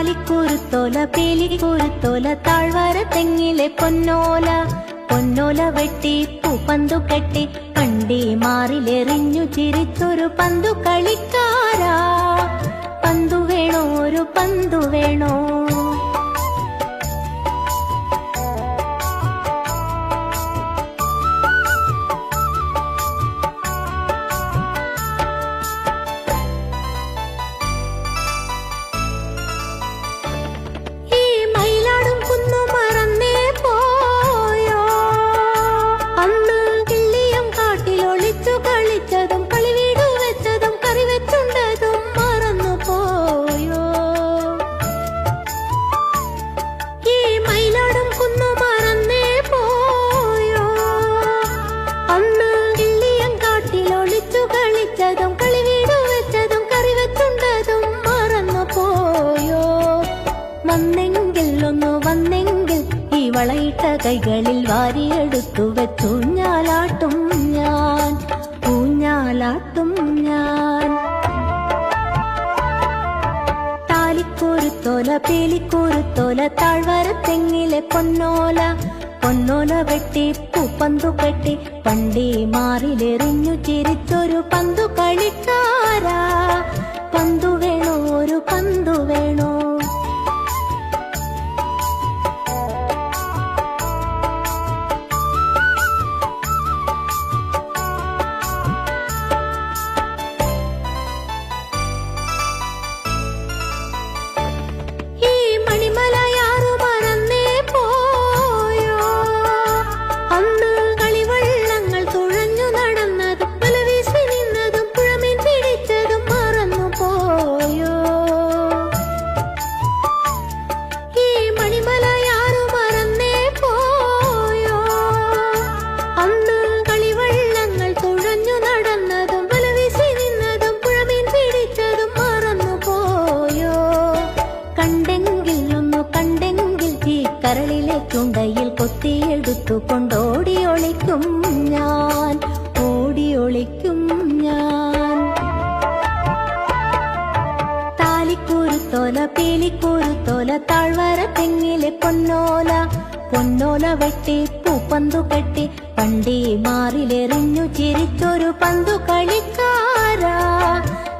താലിക്കുരുത്തോല പേലിക്കുരുത്തോല താഴ്വര തെങ്ങിലെ പൊന്നോല പൊന്നോല വെട്ടി പൂപ്പന്തു കെട്ടി പണ്ടി മാറിലെറിഞ്ഞു ചിരിച്ചൊരു പന്തു കളിക്കാരാ. പന്തു വേണോ ഒരു പന്തു വേണോ? വളയിട്ട കൈകളിൽ വാരിയെടുത്തു വെച്ചു ഊഞ്ഞാലാട്ടും ഞാൻ, ഊഞ്ഞാലാട്ടും ഞാൻ. താലിക്കുരുത്തോല പേലിക്കുരുത്തോല താഴ്വര തെങ്ങിലെ പൊന്നോല പൊന്നോല വെട്ടി പൂപ്പന്തു കെട്ടി പണ്ടി മാറിലെറിഞ്ഞു ചിരിച്ചൊരു പന്തു കളിക്കാരാ. പന്തു വേണോ ഒരു പന്തു വേണോ? കരളിലെ ചുണ്ടയിൽ കൊത്തിയെടുത്തു കൊണ്ടോടി ഒളിക്കും ഞാൻ, ഓടി ഒളിക്കും ഞാൻ. താലിക്കുരുത്തോല പേലിക്കുരുത്തോല താഴ്വര തെങ്ങിലെ പൊന്നോല പൊന്നോല വെട്ടി പൂപ്പന്തു കെട്ടി പണ്ടി മാറിലെറിഞ്ഞു ചിരിച്ചൊരു പന്തു കളിക്കാരാ.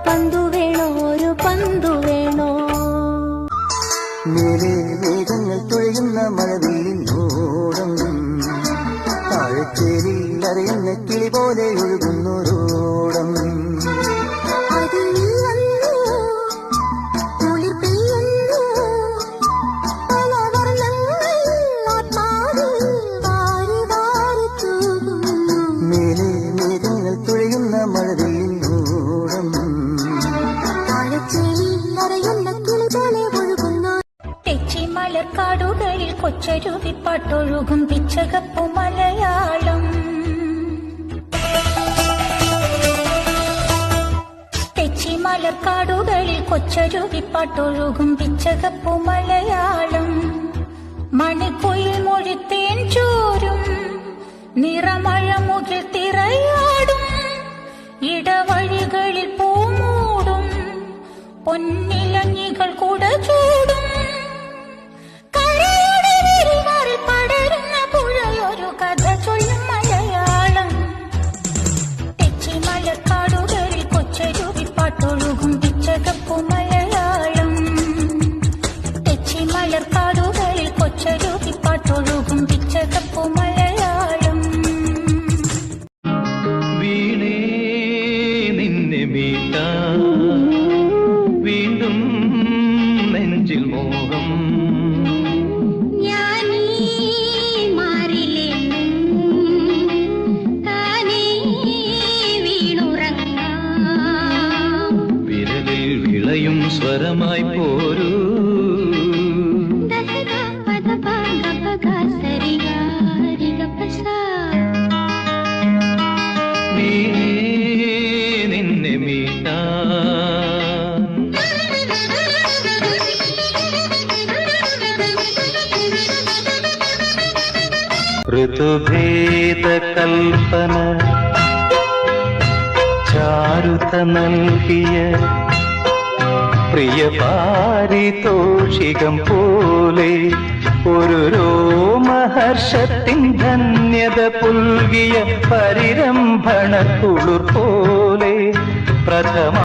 പന്തു വേണോ ഒരു പന്തു വേണോ? മേലെ മേഘങ്ങൾ തുഴയുന്ന മഴവില്ലിനോടം താഴച്ചേരിയിൽ അറിയുന്ന കിളി പോലെ ഒഴുകുന്നോരോടം. മേലെ മേഘങ്ങൾ തുഴയുന്ന മഴവില്ലിനോടം താഴച്ചേരിയിൽ അറിയുന്ന കിളി പോലെ മലർക്കാടുകളിൽ കൊച്ചരുവിപ്പാട്ടൊഴുകും പിച്ചകപ്പു മലയാളം. തെച്ചി മലർക്കാടുകളിൽ കൊച്ചരുവിപ്പാട്ടൊഴുകും പിച്ചകപ്പു മലയാളം. മണിക്കുയിൽ മൊഴിത്തേൻ ചോരും നിറമഴ മുകിൽ തിറയാടും. ഇടവഴികളിൽ പൂമൂടും പൊന്നിലഞ്ഞികൾ കുട ചൂടും. കഥ ചൊല്ലും മലയാളം. തെച്ചി മലർക്കാടുകളിൽ കൊച്ചരുവിപ്പാട്ടൊഴുകും പിച്ചകപ്പു മലയാളം. തെച്ചി മലർക്കാടുകളിൽ കൊച്ചരുവിപ്പാട്ടൊഴുകും പിച്ചകപ്പു മലയാളം. വീണേ നിന്നെ മീട്ടാൻ വീണ്ടും നെഞ്ചിൽ മോഹം. സ്വരമായി പോരൂ വീണേ നിന്നെ മീട്ടാൻ. ഋതുഭേദ കൽപ്പന ചാരുത നൽകിയ പ്രിയ പാരിതോഷികം പോലെ ഒരു രോമഹർഷത്തിൻ ധന്യത പുൽകിയ പരിരംഭണ കുളിർ പോലെ പ്രഥമ